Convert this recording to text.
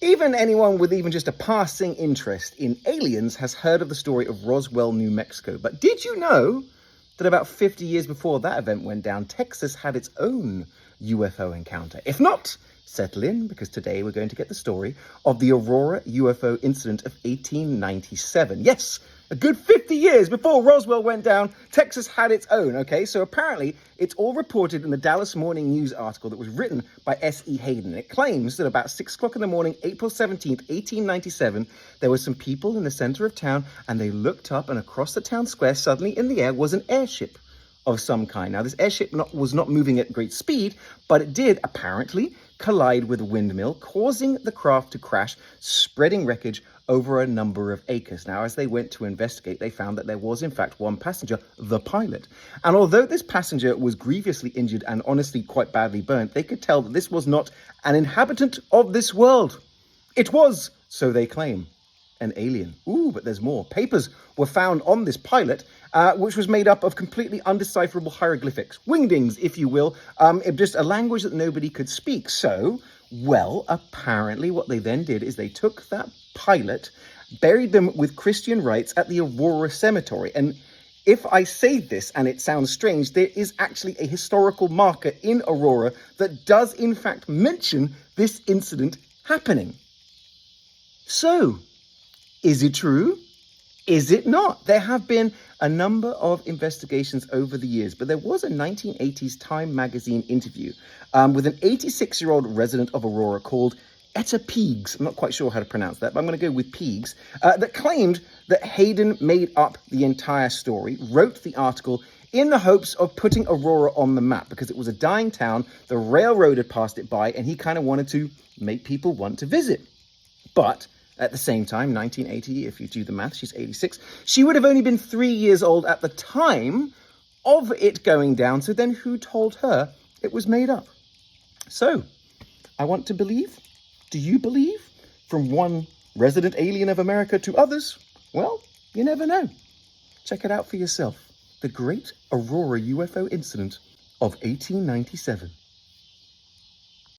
Even anyone with even just a passing interest in aliens has heard of the story of Roswell, New Mexico. But did you know that about 50 years before that event went down, Texas had its own UFO encounter? If not, settle in, because today we're going to get the story of the Aurora UFO incident of 1897. Yes, a good 50 years before Roswell went down, Texas had its own, okay? So apparently, it's all reported in the Dallas Morning News article that was written by S.E. Hayden. It claims that about 6 o'clock in the morning, April 17th, 1897, there were some people in the center of town, and they looked up, and across the town square, suddenly in the air was an airship of some kind. Now, this airship was not moving at great speed, but it did apparently collide with a windmill, causing the craft to crash, spreading wreckage over a number of acres. Now, as they went to investigate, they found that there was, in fact, one passenger, the pilot. And although this passenger was grievously injured and honestly quite badly burnt, they could tell that this was not an inhabitant of this world. It was, so they claim, an alien. Ooh, but there's more. Papers were found on this pilot, which was made up of completely undecipherable hieroglyphics, wingdings, if you will, just a language that nobody could speak. So, well, apparently what they then did is they took that pilot, buried them with Christian rites at the Aurora Cemetery. And if I say this and it sounds strange, there is actually a historical marker in Aurora that does in fact mention this incident happening. So, is it true? Is it not? There have been a number of investigations over the years, but there was a 1980s Time magazine interview with an 86-year-old resident of Aurora called Etta Peegs. I'm not quite sure how to pronounce that, but I'm going to go with Peegs, that claimed that Hayden made up the entire story, wrote the article in the hopes of putting Aurora on the map because it was a dying town, the railroad had passed it by, and he kind of wanted to make people want to visit. But at the same time, 1980, if you do the math, she's 86. She would have only been 3 years old at the time of it going down. So then who told her it was made up? So, I want to believe. Do you believe? From one resident alien of America to others? Well, you never know. Check it out for yourself. The Great Aurora UFO Incident of 1897.